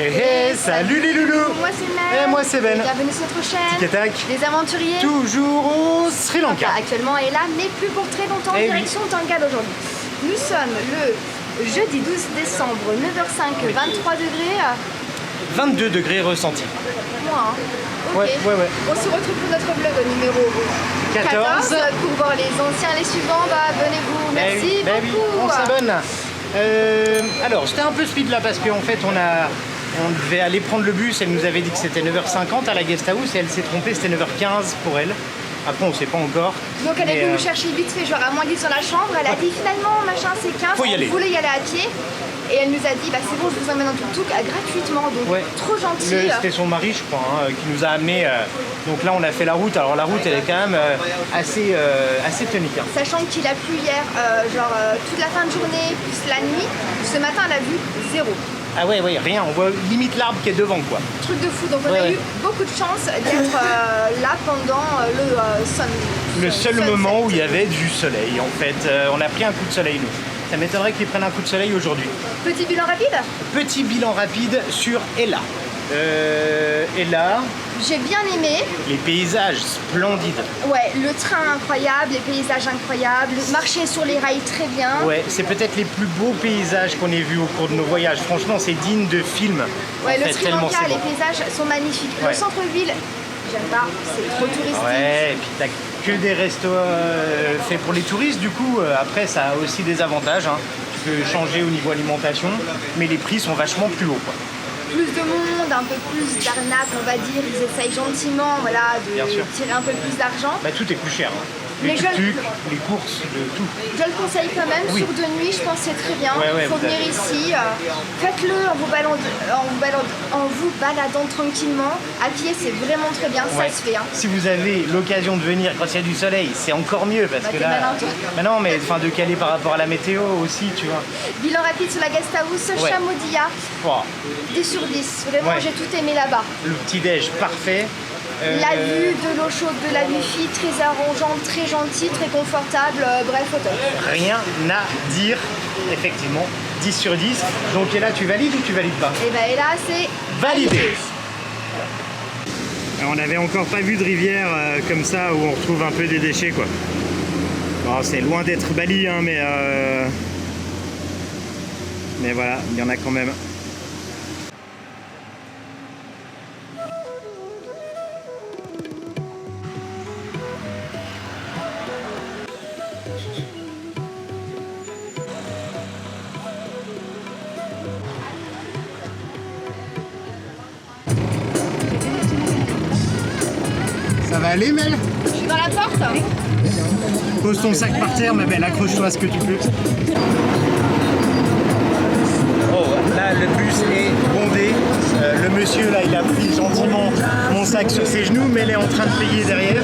Hey, salut les loulous. Moi c'est Mel. Et moi c'est Ben. Bienvenue sur notre chaîne. Tic et tac. Les aventuriers. Toujours au Sri Lanka. Enfin, actuellement est là, mais plus pour très longtemps, direction Tangad aujourd'hui. Nous sommes le jeudi 12 décembre, 9h05, 23 degrés. 22 degrés ressentis. Moins, hein. Ok. Ouais. On se retrouve pour notre vlog au numéro 14. Pour voir les anciens, les suivants, bah abonnez-vous. Merci beaucoup. On s'abonne. Alors, j'étais un peu speed là parce qu'en fait, on devait aller prendre le bus. Elle nous avait dit que c'était 9h50 à la guest house et elle s'est trompée, c'était 9h15 pour elle. Après, on sait pas encore. Donc, elle est venue nous chercher vite fait, genre à moins 10 sur la chambre. Elle a dit finalement, machin, c'est 15. Faut y aller. On voulait y aller à pied. Et elle nous a dit, bah c'est bon, je vous emmène en tuk-tuk gratuitement. Donc, trop gentil. C'était son mari, je crois, hein, qui nous a amenés. Donc là, on a fait la route. Alors, la route, elle est quand même assez tonique. Hein. Sachant qu'il a plu hier, toute la fin de journée, plus la nuit. Ce matin, elle a vu zéro. Ah ouais, rien. On voit limite l'arbre qui est devant, quoi. Truc de fou. Donc, on a eu beaucoup de chance d'être là pendant le seul moment où il y avait du soleil, en fait. On a pris un coup de soleil, nous. Ça m'étonnerait qu'ils prennent un coup de soleil aujourd'hui. Petit bilan rapide. Petit bilan rapide sur Ella. Ella. J'ai bien aimé. Les paysages splendides. Ouais, le train incroyable, les paysages incroyables, marcher sur les rails très bien. Ouais, c'est peut-être les plus beaux paysages qu'on ait vus au cours de nos voyages. Franchement, c'est digne de film. Ouais, le Sri Lanka, les paysages sont magnifiques. Ouais. Le centre-ville, j'aime pas, c'est trop touristique. Ouais, et puis t'as que des restos faits pour les touristes, du coup, après ça a aussi des avantages, hein. Tu peux changer au niveau alimentation, mais les prix sont vachement plus hauts, quoi. Plus de monde, un peu plus d'arnaque, on va dire, ils essayent gentiment de tirer un peu plus d'argent. Bah, tout est plus cher, hein. Les tuk-tuk, les courses, tout. Je le conseille quand même, sur de nuit, je pense que c'est très bien. Il faut venir ici, faites-le en vous baladant tranquillement. À pied, c'est vraiment très bien, ça se fait. Hein. Si vous avez l'occasion de venir quand il y a du soleil, c'est encore mieux parce que là... Malin, toi. Mais non, mais de caler par rapport à la météo aussi, tu vois. Bilan rapide sur la guest house, Chamodia, 10 sur 10. Vraiment, j'ai tout aimé là-bas. Le petit-déj parfait. La vue de l'eau chaude de la Wi-Fi, très arrangeante, très gentille, très confortable, bref, au top. Rien à dire, effectivement, 10 sur 10. Donc et là, tu valides ou tu valides pas? Et ben là, c'est validé. Alors, on n'avait encore pas vu de rivière comme ça où on retrouve un peu des déchets, quoi. Bon, c'est loin d'être Bali, hein, mais voilà, il y en a quand même. Ça va aller, Mel? Je suis dans la porte. Pose ton sac par terre, ma belle, accroche-toi à ce que tu peux. Oh, là, le bus est bondé. Le monsieur, là, il a pris gentiment mon sac sur ses genoux, mais elle est en train de payer derrière.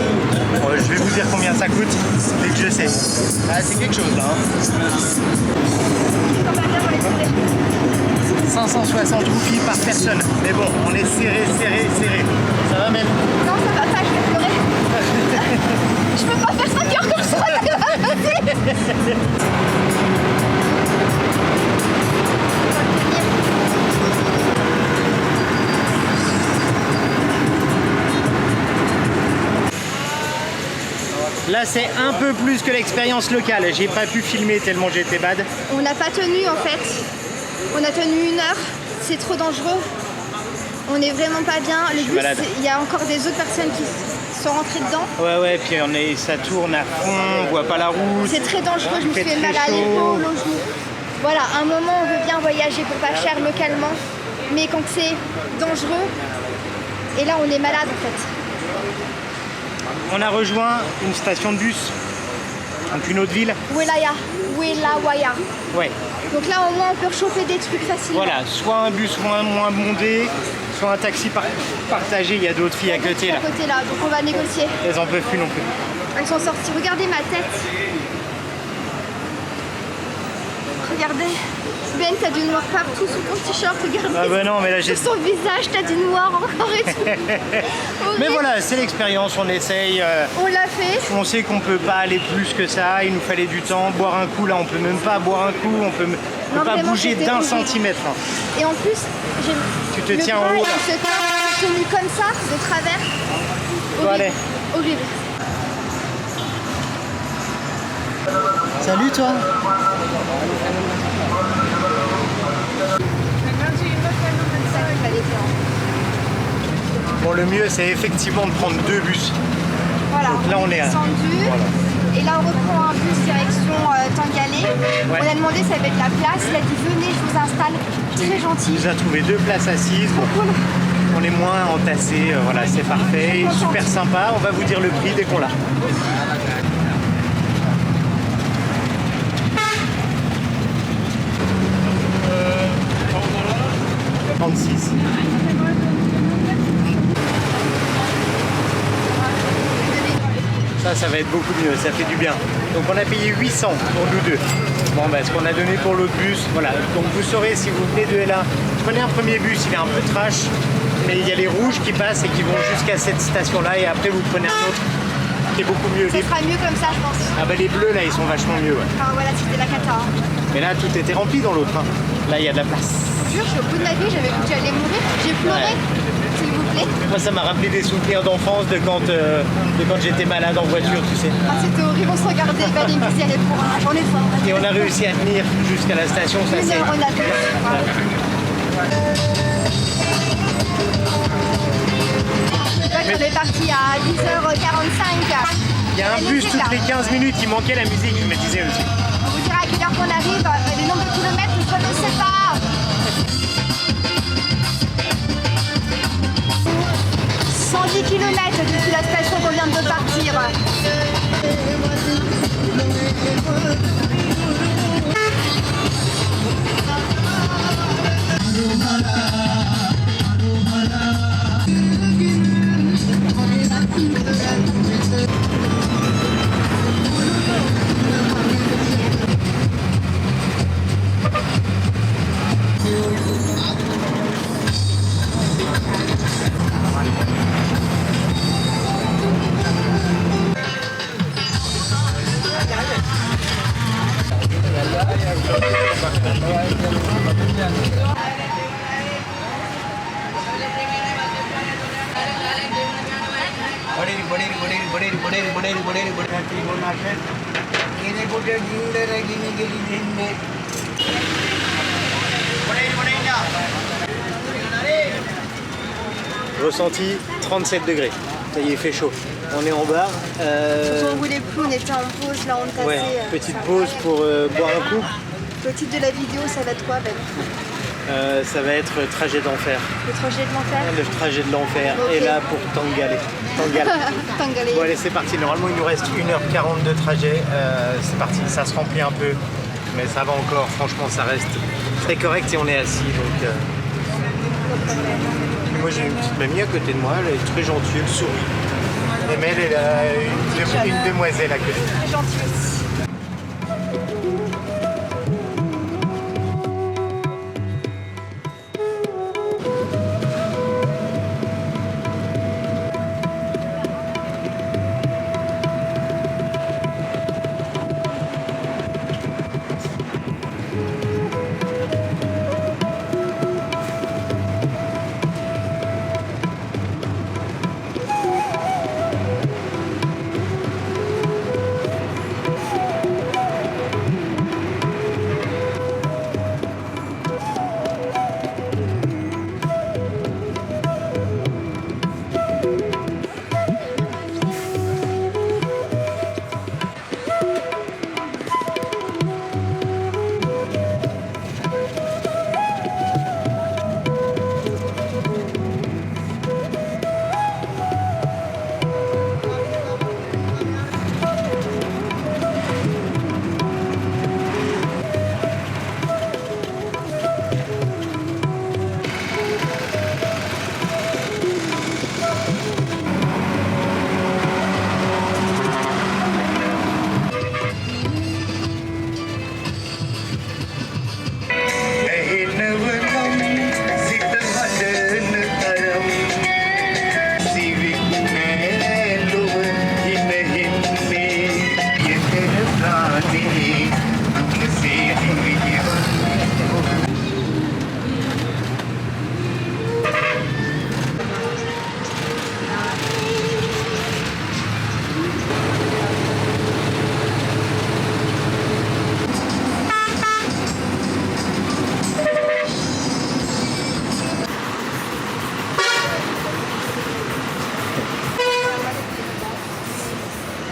Je vais vous dire combien ça coûte, dès que je sais. Ah, c'est quelque chose, là. Hein. 560 roupies par personne. Mais bon, on est serré. Ça va, Mel? Non, ça va pas, je vais pleurer. Je peux pas faire 5 heures comme ça. Là, c'est un peu plus que l'expérience locale. J'ai pas pu filmer tellement j'étais bad. On n'a pas tenu en fait. On a tenu 1 heure. C'est trop dangereux. On est vraiment pas bien. Le bus, il y a encore des autres personnes qui sont rentrées dedans. Ouais, puis ça tourne à fond, on voit pas la route. C'est très dangereux, je me suis fait mal à l'épaule, au genou. Voilà, à un moment on veut bien voyager pour pas cher localement, mais quand c'est dangereux, et là on est malade en fait. On a rejoint une station de bus, donc une autre ville. Welawaya. Ouais. Donc là au moins on peut rechauffer des trucs facilement. Voilà, soit un bus moins bondé, soit un taxi partagé, il y a d'autres filles à côté là. Donc on va négocier. Elles en peuvent plus non plus. Elles sont sorties, regardez ma tête. Regardez. Ben, t'as du noir partout sous ton t-shirt, regarde. Ah bah non, mais là j'ai... Sur son visage, t'as du noir encore et tout. Mais voilà, c'est l'expérience, on essaye. On l'a fait. On sait qu'on peut pas aller plus que ça, il nous fallait du temps. Boire un coup, là on peut même pas boire un coup, on peut pas bouger d'1 centimètre. Et en plus, Tu te tiens en haut là. Je suis tenu comme ça, de travers. Bon, allez. Horrible. Salut toi. Bon, le mieux c'est effectivement de prendre 2 bus. Voilà, donc là on est à... Voilà. Et là on reprend un bus direction Tangalé. Ouais. On a demandé si avait de la place. Il a dit venez, je vous installe. Très gentil. Il nous a trouvé 2 places assises. Bon, cool. On est moins entassés, voilà, c'est parfait. Super sympa. On va vous dire le prix dès qu'on l'a. Ça va être beaucoup mieux, ça fait du bien. Donc on a payé 800 pour nous deux. Bon, bah, ce qu'on a donné pour l'autre bus, voilà. Donc vous saurez si vous venez de là. Prenez un premier bus, il est un peu trash, mais il y a les rouges qui passent et qui vont jusqu'à cette station-là, et après vous prenez un autre qui est beaucoup mieux. Ça sera mieux comme ça, je pense. Ah bah les bleus là, ils sont vachement mieux. Ouais. Enfin voilà, c'était la cata. Hein. Mais là, tout était rempli dans l'autre. Hein. Là, il y a de la place. Je suis au bout de ma vie, j'avais cru que j'allais mourir. J'ai pleuré, s'il vous plaît. Moi, ça m'a rappelé des souvenirs d'enfance, de quand j'étais malade en voiture, tu sais. Ah, c'était horrible, on se regardait, il fallait me dire pour un j'en ai faim. Et on a réussi à tenir jusqu'à la station, ça c'est... On a tenu. Voilà. On est parti à 10h45. Il y a un bus toutes les 15 minutes, il manquait la musique, il me disait aussi. On vous dira à quelle heure qu'on arrive, le nombre de kilomètres, je ne sais pas. 110 km depuis la station qu'on vient de partir. Ressenti 37 degrés. Ça y est, il fait chaud. On est en bar. Quand on voulait plus, on était en pause, là on tassait. Ouais, petite pause pour boire un coup. Le titre de la vidéo, ça va être quoi, Ben? Ça va être trajet d'enfer. Le trajet de l'enfer? Le trajet de l'enfer. Okay. Et là pour Tangalé. Tangalé. Bon allez, c'est parti. Normalement, il nous reste 1h40 de trajet. C'est parti. Ça se remplit un peu. Mais ça va encore. Franchement, ça reste très correct et on est assis. Donc, moi, j'ai une petite mamie à côté de moi. Elle est très gentille. Elle sourit. Et Mel, elle a une demoiselle à côté. Très gentille aussi.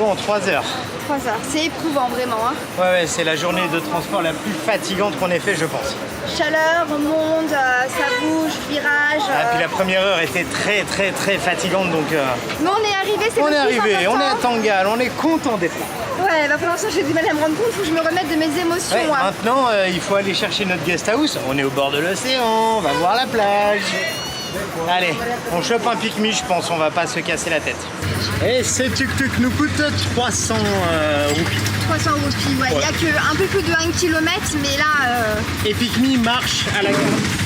tout en 3 heures. 3 heures, c'est éprouvant vraiment. Hein. Ouais, c'est la journée de transport la plus fatigante qu'on ait fait, je pense. Chaleur, on monte, ça bouge, virage. Puis la première heure était très fatigante, donc... Mais on est arrivé, c'est on le est plus arrivé, important. on est à Tangal, on est content d'être là. Ouais, bah pour l'instant j'ai du mal à me rendre compte, faut que je me remette de mes émotions. Ouais, hein. maintenant, il faut aller chercher notre guest house. On est au bord de l'océan, on va voir la plage. Allez, on chope un pique-mi, je pense, on va pas se casser la tête. Et ce tuk-tuk nous coûte 300 roupies. 300 roupies, ouais. Il y a que un peu plus de 1 km, mais là... Et pique-mi marche à la gare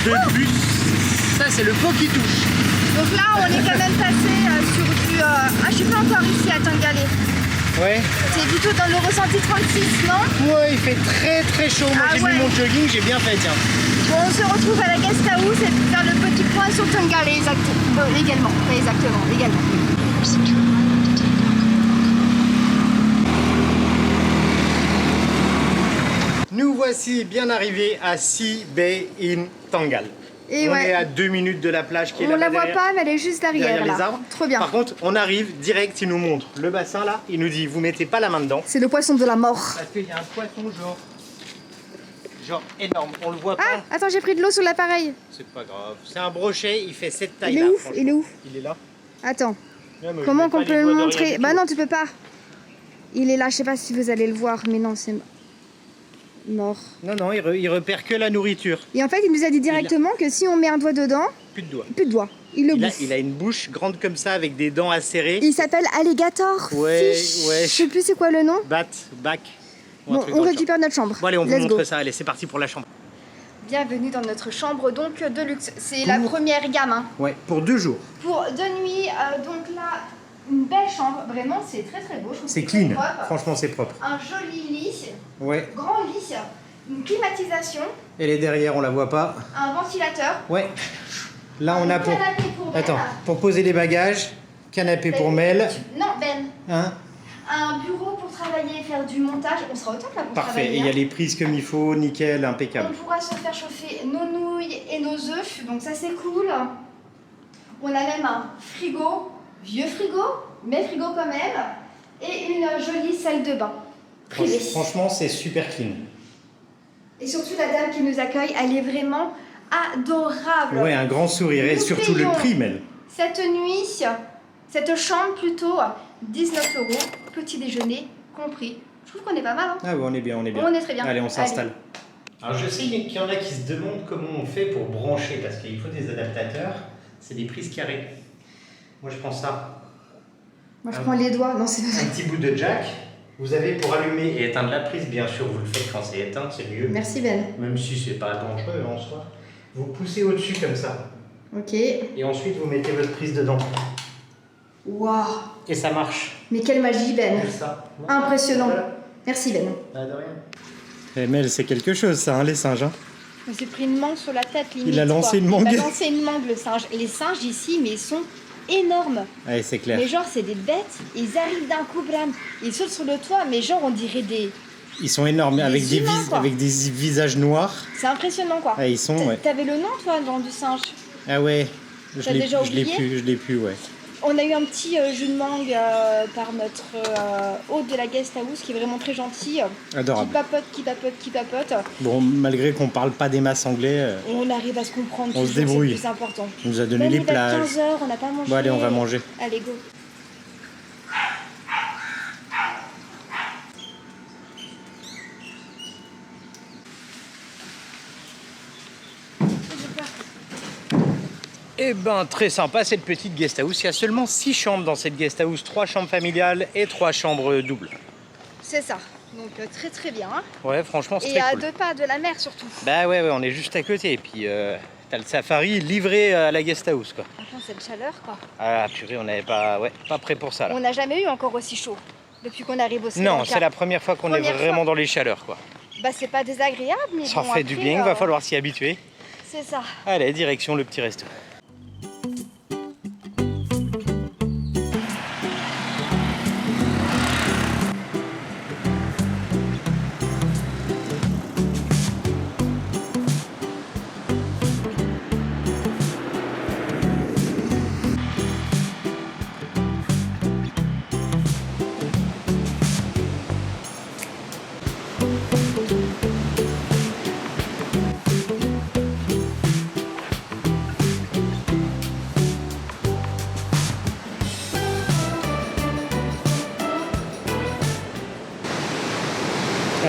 de bus. Ça, c'est le pot qui touche. Donc là, on est quand même passé sur du... Ah, je suis pas encore ici à Tangalé. Ouais. C'est plutôt dans le ressenti 36, non? Ouais, il fait très chaud. Moi, j'ai mis mon jogging, j'ai bien fait, tiens. Bon, on se retrouve à la guest house et puis faire le petit point sur Tangalé, également. Nous voici bien arrivés à Sea Bay in Tangal. Et on ouais. est à 2 minutes de la plage qui est on là-bas la voit derrière. pas, mais elle est juste derrière Les là. arbres. Trop bien. Par contre, on arrive direct, il nous montre le bassin là, il nous dit vous mettez pas la main dedans. C'est le poisson de la mort. Parce qu'il y a un poisson genre énorme, on le voit pas. Ah, attends, j'ai pris de l'eau sur l'appareil. C'est pas grave, c'est un brochet, il fait cette taille Il est là. ouf, il est où? Il est là. Attends. Non, mais Comment je mets qu'on pas peut les le doigts de rien montrer? du Bah tout. non, tu peux pas. Il est là, je sais pas si vous allez le voir, mais non, c'est mort. Non, il repère que la nourriture. Et en fait, il nous a dit directement que si on met un doigt dedans, Plus de doigts. plus de doigts. Il le bouffe. Il a une bouche grande comme ça avec des dents acérées. Il s'appelle Alligator Ouais, Fish. ouais. Je sais plus c'est quoi le nom. Back. ou un Bon, truc on dans le récupère notre chambre. Bon allez, on vous Let's montre go. ça, allez, c'est parti pour la chambre. Bienvenue dans notre chambre donc de luxe. C'est la première gamme. Hein. Ouais, pour 2 jours. Pour 2 nuits, donc là, une belle chambre. Vraiment, c'est très beau. Je trouve C'est que très clean, propre. franchement c'est propre. Un joli lit, Ouais. grand lit, une climatisation, Elle est derrière, on la voit pas. un ventilateur. Ouais. Là on a pour... Canapé pour Ben. Attends, pour poser les bagages, canapé pour Mel. Non, Ben. Hein? Un bureau pour travailler, faire du montage. On sera au top là pour Parfait, travailler. et il y a hein. les prises comme il faut, nickel, impeccable. On pourra se faire chauffer nos nouilles et nos œufs, donc ça c'est cool. On a même un frigo, vieux frigo, mais frigo quand même, et une jolie salle de bain privée. Franchement, c'est super clean. Et surtout la dame qui nous accueille, elle est vraiment adorable. Ouais, un grand sourire, et Nous surtout le payons prix, Mel. Cette nuit, cette chambre plutôt, 19 €, petit déjeuner compris. Je trouve qu'on est pas mal. Hein. Ah ouais, on est bien. On est très bien. Allez, on s'installe. Alors je sais qu'il y en a qui se demandent comment on fait pour brancher, parce qu'il faut des adaptateurs, c'est des prises carrées. Moi je prends ça. Moi je prends les doigts, non c'est Un petit bout de jack. Vous avez pour allumer et éteindre la prise, bien sûr, vous le faites quand c'est éteint, c'est mieux. Merci Ben. Même si c'est pas dangereux en soi. Vous poussez au-dessus comme ça. Ok. Et ensuite vous mettez votre prise dedans. Waouh. Et ça marche. Mais quelle magie Ben. Comme ça. Impressionnant. Voilà. Merci Ben. Pas de rien. Eh Mel, c'est quelque chose ça, hein, les singes. Hein. Il s'est pris une mangue sur la tête limite. Il a lancé une mangue. Il a lancé une mangue le singe. Et les singes ici, mais ils sont énormes. Ouais, c'est clair. Mais genre c'est des bêtes, ils arrivent d'un coup, blam. Ils sautent sur le toit, mais genre on dirait des... Ils sont énormes, avec des, humains, quoi. avec des visages noirs. C'est impressionnant quoi. Ouais, ils sont, ouais. T'avais le nom toi dans du singe? Ah ouais, T'as déjà je l'ai oublié plus, ouais. On a eu un petit jus de mangue par notre hôte de la guest house qui est vraiment très gentil. Adorable. Qui papote. Bon, malgré qu'on parle pas des masses anglais, On arrive à se comprendre. On se toujours, débrouille. C'est le plus important. on nous a donné Même les il va être plages. 15 h, on n'a pas mangé. Bon allez, on va manger. Allez, go. Eh ben, très sympa cette petite guest house. Il y a seulement 6 chambres dans cette guest house, 3 chambres familiales et 3 chambres doubles. C'est ça. Donc très bien. Hein. Ouais, franchement, c'est Et très à cool. 2 pas de la mer surtout. Bah ouais, on est juste à côté. Et puis, t'as le safari livré à la guest house, quoi. Franchement, cette chaleur quoi. Ah purée, on n'avait pas prêt pour ça, là. On n'a jamais eu encore aussi chaud depuis qu'on arrive au Sri Non, Lanka. c'est la première fois qu'on est Première vraiment fois. dans les chaleurs, quoi. Bah c'est pas désagréable, mais Ça bon, fait du après, bien, il va falloir s'y habituer. C'est ça. Allez, direction le petit resto.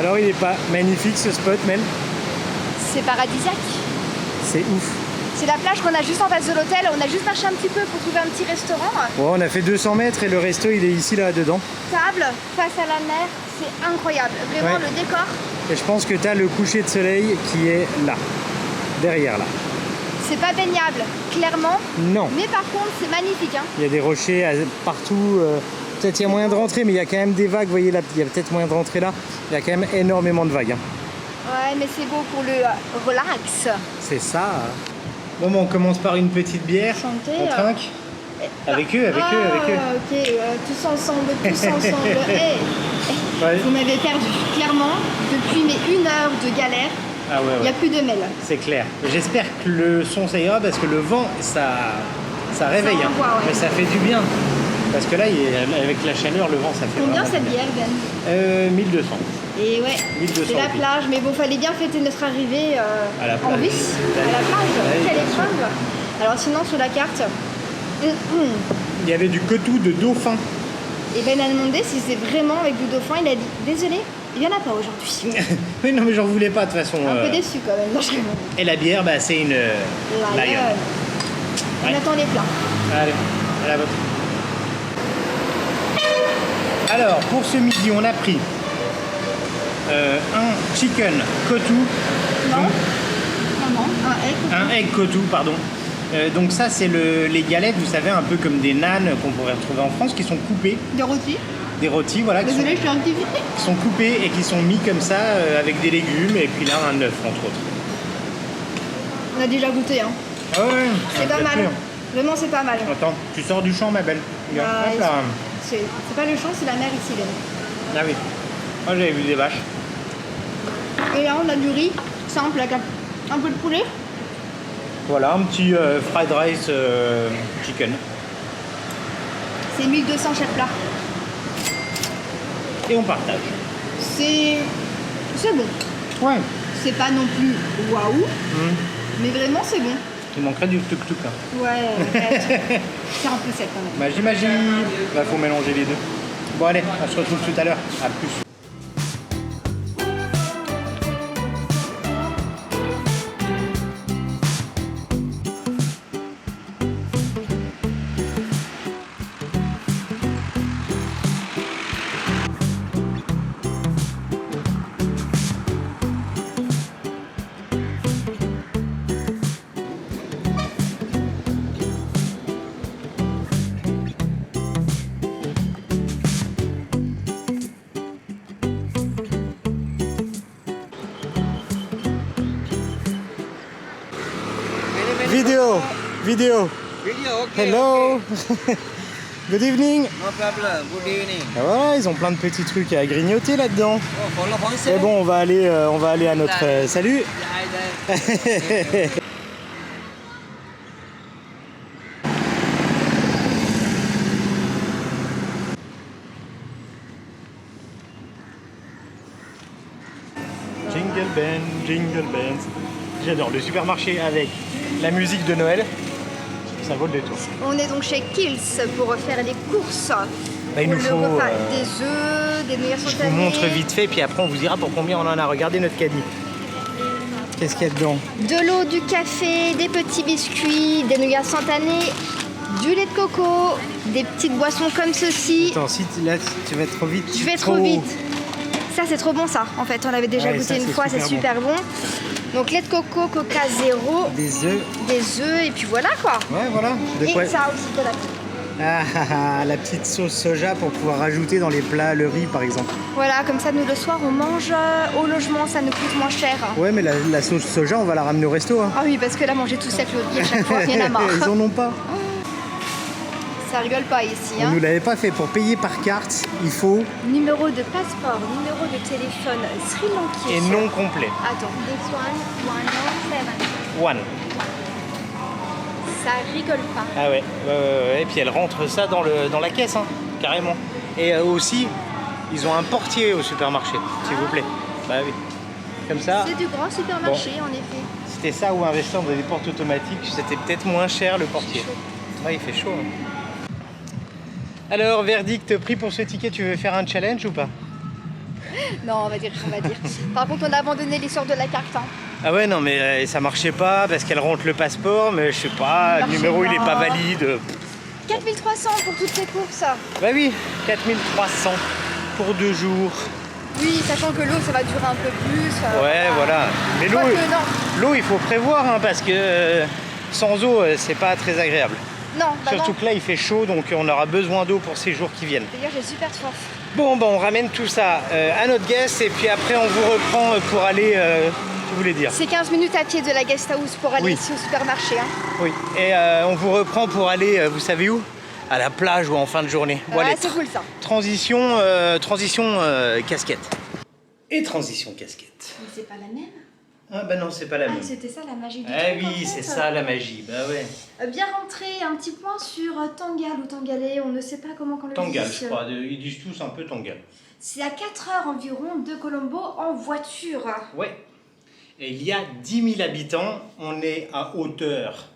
Alors il est pas magnifique ce spot, Mel? C'est paradisiaque. C'est ouf. C'est la plage qu'on a juste en face de l'hôtel. On a juste marché un petit peu pour trouver un petit restaurant. Bon, on a fait 200 mètres et le resto il est ici là dedans. Table face à la mer, c'est incroyable. Vraiment Ouais. le décor. Et je pense que tu as le coucher de soleil qui est là, derrière là. C'est pas baignable, clairement. Non, Mais par contre, c'est magnifique. Hein. il y a des rochers partout. Peut-être il y a moyen de rentrer, mais il y a quand même des vagues. Vous voyez là, il y a peut-être moyen de rentrer là. Il y a quand même énormément de vagues. Hein. Ouais, mais c'est beau pour le relax. C'est ça. Bon, on commence par une petite bière. Santé, On trinque. Avec eux. Ok, tous ensemble. Hey, Ouais. vous m'avez perdu, clairement. Depuis mes 1 heure de galère, Ah ouais, il n'y a ouais. plus de mail. C'est clair. J'espère que le son ça ira parce que le vent, ça réveille. Ça envoie, ouais. Mais ça fait du bien. Parce que là, avec la chaleur, le vent, ça fait Combien vraiment cette du bien. bière, Ben 1200. Et ouais, 1200 c'est la rupies. plage, mais bon, fallait bien fêter notre arrivée À la en plage. bus, à la plage. Ouais, Quelle bien sûr. épreuve. Alors sinon, sur la carte, Il y avait du cotou de dauphin. et Ben a demandé si c'est vraiment avec du dauphin. Il a dit, désolé, il n'y en a pas aujourd'hui. Oui, non, mais j'en voulais pas de toute façon. Un peu déçu quand même. Non, je rigole. Et la bière, bah, c'est une Lion. Lion. On Ouais. attend les plats. Allez, à la vôtre. Alors, pour ce midi, on a pris un chicken kotu, Non, non, un egg. un egg kotu, pardon. Donc ça, c'est les galettes, vous savez, un peu comme des nanes qu'on pourrait retrouver en France, qui sont coupées, De rôti. des rôtis, voilà, qui Désolé, je suis un petit peu. sont coupés et qui sont mis comme ça avec des légumes et puis là un œuf entre autres. On a déjà goûté, hein. Ah ouais, C'est pas mal. Vraiment, c'est pas mal. Attends, tu sors du champ ma belle. Regarde, Bah, hop là. C'est pas le champ, c'est la mer ici, Ben. Ah oui. Moi j'avais vu des vaches. Et là, on a du riz simple avec un peu de poulet. Voilà, un petit fried rice chicken. C'est 1200 chaque plat. Et on partage. C'est bon. Ouais. C'est pas non plus waouh, mais vraiment c'est bon. Il manquerait du tuk-tuk. Hein. Ouais, c'est un peu sec quand même. Magie, magie. Bah faut mélanger les deux. Bon allez, on se retrouve tout à l'heure. À plus. Video. Video, okay. Hello. Good evening. No problem. Good evening. Ah voilà, ils ont plein de petits trucs à grignoter là-dedans. Oh, follow Mais bon, on va aller à notre salut. Jingle bells, jingle bells. J'adore le supermarché avec la musique de Noël. Ça vaut le détour. On est donc chez Kills pour faire les courses. Là, il pour nous le faut. repas. Des œufs, des nouilles Je vous instantanées. montre vite fait, puis après on vous dira pour combien on en a. Regardez notre caddie. Qu'est-ce qu'il y a dedans? De l'eau, du café, des petits biscuits, des nouilles instantanées, du lait de coco, des petites boissons comme ceci. Attends, si là tu vas trop vite. Je vais trop vite. Ça c'est trop bon ça. En fait, on l'avait déjà Ouais, goûté ça, une c'est fois, c'est super super bon. Donc lait de coco, coca zéro, Des œufs. des œufs et puis voilà quoi. Ouais, voilà. De Et quoi... ça aussi de la La petite sauce soja pour pouvoir rajouter dans les plats le riz par exemple. Voilà, comme ça nous le soir on mange au logement, ça nous coûte moins cher. Ouais, mais la sauce soja, on va la ramener au resto. Hein. Ah oui, parce que là manger tout sec le riz à chaque fois, il y en a marre. Ils en ont pas. Ça rigole pas ici. On Hein. nous l'avait pas fait. Pour payer par carte, il faut. Numéro de passeport, numéro de téléphone Sri Lankais. Et non complet. Attends, this one, 107. One. Ça rigole pas. Ah ouais. Et puis elle rentre ça dans la caisse, hein, carrément. Et aussi, ils ont un portier au supermarché, s'il vous plaît. Bah oui. Comme ça. C'est du grand supermarché en effet. C'était ça ou investir dans des portes automatiques, c'était peut-être moins cher le portier. Ouais, il fait chaud. Hein. Alors, verdict pris pour ce ticket, tu veux faire un challenge ou pas? Non, on va dire. Par contre, on a abandonné l'histoire de la carte. Hein. Ah ouais, non, mais ça marchait pas parce qu'elle rentre le passeport, mais je sais pas, le numéro il est pas valide. 4300 pour toutes ces courses. Bah oui, 4300 pour 2 jours. Oui, sachant que l'eau, ça va durer un peu plus. Ouais, voilà. Mais l'eau, il faut prévoir, hein, parce que sans eau, c'est pas très agréable. Non, bah Surtout non. que là, il fait chaud, donc on aura besoin d'eau pour ces jours qui viennent. D'ailleurs, j'ai super soif. Bon, on ramène tout ça à notre guest, et puis après, on vous reprend pour aller... tu voulais dire? C'est 15 minutes à pied de la guest house pour aller Oui. ici au supermarché. Hein. Oui, et on vous reprend pour aller, vous savez où? À la plage ou en fin de journée. Bon, allez, C'est cool ça. Transition casquette. Et transition casquette. Mais c'est pas la même. Ah bah non, c'est pas la même. C'était ça la magie du Ah truc, en oui, fait. c'est ça la magie, bah ouais. Bien rentré, un petit point sur Tangal ou Tangalais, on ne sait pas comment on le dit. Tangal, je crois, ils disent tous un peu Tangal. C'est à 4 heures environ de Colombo en voiture. Ouais. Et il y a 10 000 habitants, on est à hauteur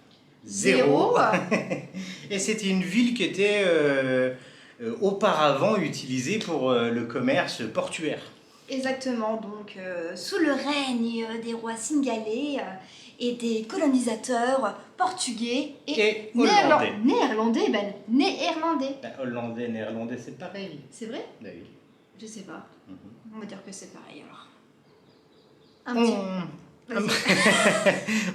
0. Et c'était une ville qui était auparavant utilisée pour le commerce portuaire. Exactement, donc sous le règne des rois singalais et des colonisateurs portugais Et hollandais. Néerlandais. Néerlandais. Bah, hollandais, néerlandais, c'est pareil. C'est vrai? Bah oui. Je sais pas. On va dire que c'est pareil alors.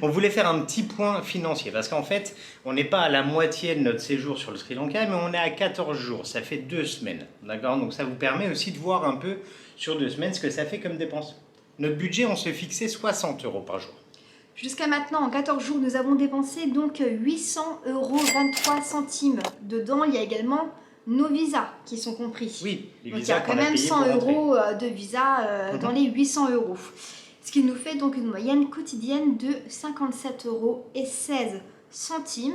On voulait faire un petit point financier parce qu'en fait, on n'est pas à la moitié de notre séjour sur le Sri Lanka, mais on est à 14 jours. Ça fait 2 semaines. D'accord? Donc ça vous permet aussi de voir un peu sur 2 semaines ce que ça fait comme dépense. Notre budget, on s'est fixé 60 € par jour. Jusqu'à maintenant, en 14 jours, nous avons dépensé donc 800,23 €. Dedans, il y a également nos visas qui sont compris. Oui, les donc il y visas a quand qu'on a même payés 100 pour rentrer. € de visa dans les 800 €. Ce qui nous fait donc une moyenne quotidienne de 57,16 €.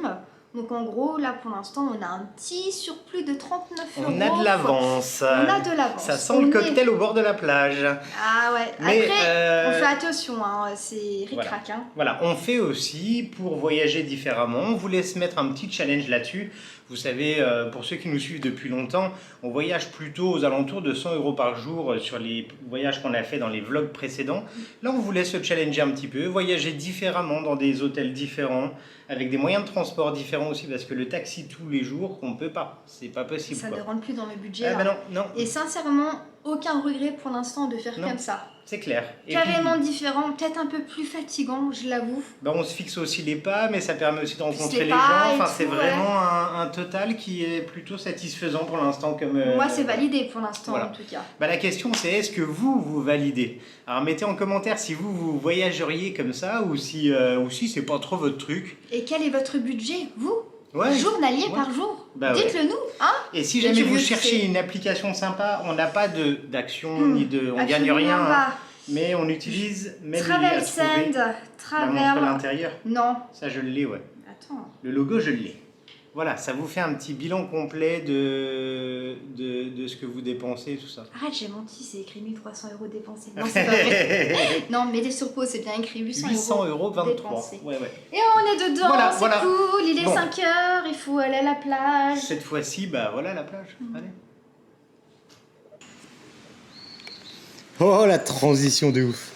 Donc en gros, là pour l'instant, on a un petit surplus de 39 €. On a de l'avance. On a de l'avance. Ça sent le cocktail au bord de la plage. Ah ouais. Mais, après, on fait attention, hein, c'est ric-rac. Voilà. Hein. Voilà, on fait aussi pour voyager différemment. On voulait se mettre un petit challenge là-dessus. Vous savez, pour ceux qui nous suivent depuis longtemps, on voyage plutôt aux alentours de 100 € par jour sur les voyages qu'on a fait dans les vlogs précédents. Là, on voulait se challenger un petit peu, voyager différemment dans des hôtels différents, avec des moyens de transport différents aussi, parce que le taxi tous les jours, on peut pas. C'est pas possible. Ça quoi. ne rentre plus dans le budget. Ah, bah non, non. Et sincèrement, aucun regret pour l'instant de faire Non. comme ça. C'est clair. Et Carrément puis, différent, peut-être un peu plus fatigant, je l'avoue. bah, on se fixe aussi les pas, mais ça permet aussi de rencontrer les les pas gens. et Enfin, tout, c'est ouais. vraiment un total qui est plutôt satisfaisant pour l'instant. Comme Moi, c'est validé pour l'instant, voilà. en tout cas. Bah, la question, c'est est-ce que vous validez? Alors, mettez en commentaire si vous voyageriez comme ça ou si c'est pas trop votre truc. Et quel est votre budget, vous? Ouais. Journalier Ouais. par jour? Bah ouais. Dites-le nous, hein? Et si Mais jamais tu vous veux cherchez que une application sympa, on n'a pas d'action ni de, on gagne Absolument rien, hein, pas. mais on utilise Medley à Travel trouver. Send, La montre à Travel... l'intérieur, Non. ça je l'ai, ouais. Attends. Le logo, je l'ai. Voilà, ça vous fait un petit bilan complet de ce que vous dépensez, tout ça. Arrête, j'ai menti, c'est écrit 1300 € dépensés. Non, c'est pas vrai. Non, mettez sur pause, c'est bien écrit 800 800 € 23. dépensés. Ouais, ouais. Et on est dedans, Voilà, c'est voilà. cool, il est Bon. 5 heures, il faut aller à la plage. Cette fois-ci, bah voilà la plage. Allez. Oh, la transition de ouf.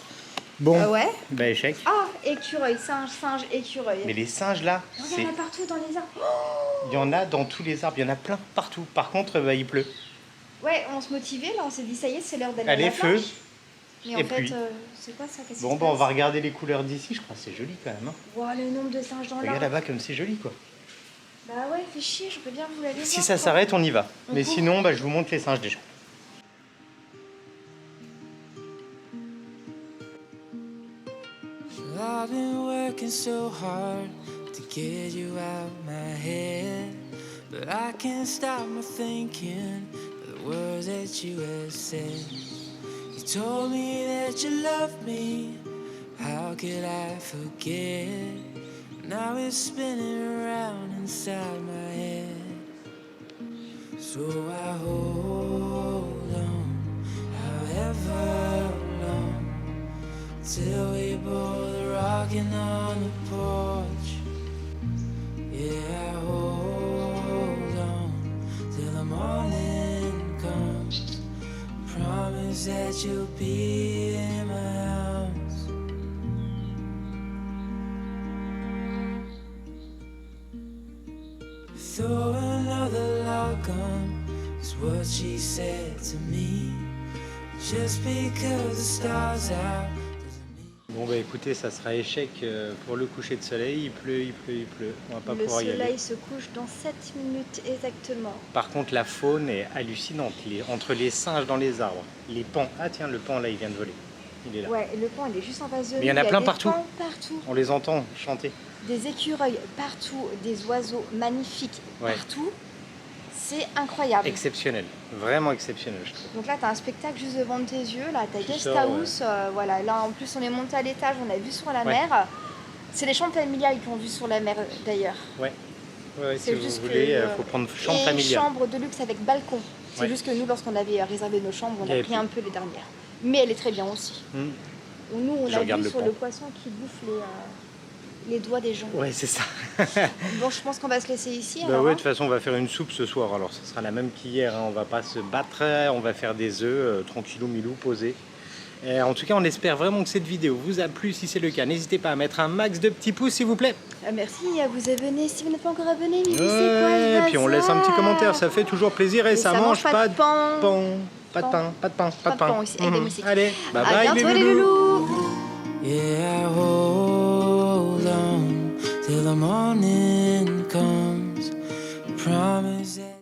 Bon, Ouais. bah échec. Ah, écureuil, singe, écureuil. Mais les singes là, Regarde là partout dans les arbres. il y en a dans tous les arbres, il y en a plein partout. Par contre, bah, il pleut. Ouais, on se motivait là, on s'est dit ça y est, c'est l'heure d'aller Allez, à la feu. plage. Mais en Et fait, puis. c'est quoi ça? Qu'est-ce Bon, qui bah se on va passe? regarder les couleurs d'ici, je crois que c'est joli quand même. Hein. Wow, le nombre de singes dans Regarde l'arbre. là-bas comme c'est joli quoi. Bah ouais, fait chier, je peux bien vous l'aller Si voir, ça quoi. s'arrête, on y va. On Mais court. sinon, bah, je vous montre les singes déjà. I've been working so hard to get you out my head, but I can't stop my thinking of the words that you have said. You told me that you loved me, how could I forget? Now it's spinning around inside my head. So I hold on, however long, till we both rocking on the porch. Yeah, I hold on till the morning comes. Promise that you'll be in my house. Throw another log on, is what she said to me. Just because the stars out. Bon bah écoutez, ça sera échec pour le coucher de soleil, il pleut, on va pas pouvoir y aller. Le soleil se couche dans 7 minutes exactement. Par contre la faune est hallucinante, entre les singes dans les arbres, les paons, ah tiens le paon là il vient de voler, il est là. Ouais, le paon il est juste en face de nous. Mais il y en a plein partout. Partout. On les entend chanter. Des écureuils partout, des oiseaux magnifiques partout. C'est incroyable. Exceptionnel, vraiment exceptionnel je trouve. Donc là, tu as un spectacle juste devant tes yeux. Là, tu as Guest sors, House. Voilà. Là, en plus, on est monté à l'étage, on a vu sur la mer. C'est les chambres familiales qui ont vu sur la mer d'ailleurs. Ouais, si vous voulez, il faut prendre chambre et familiale. chambre de luxe avec balcon. C'est juste que nous, lorsqu'on avait réservé nos chambres, on a pris un peu les dernières. Mais elle est très bien aussi. Nous, on a vu sur le poisson qui bouffe les doigts des gens. Ouais, c'est ça. Bon, je pense qu'on va se laisser ici. Bah ouais, de toute façon, on va faire une soupe ce soir. Alors, ce sera la même qu'hier. Hein. On va pas se battre. On va faire des œufs tranquillou, milou, posés. Et en tout cas, on espère vraiment que cette vidéo vous a plu. Si c'est le cas, n'hésitez pas à mettre un max de petits pouces, s'il vous plaît. Merci à vous abonner si vous n'êtes pas encore abonné. Mais c'est quoi le et puis on laisse un petit commentaire. Ça fait toujours plaisir et ça mange pas de pain. Pas de pain, pas de pain, pas de pain. Aussi, avec des moustiques. Allez, bye bye à bientôt, les loulous. Yeah, I hold on till the morning comes. Promise that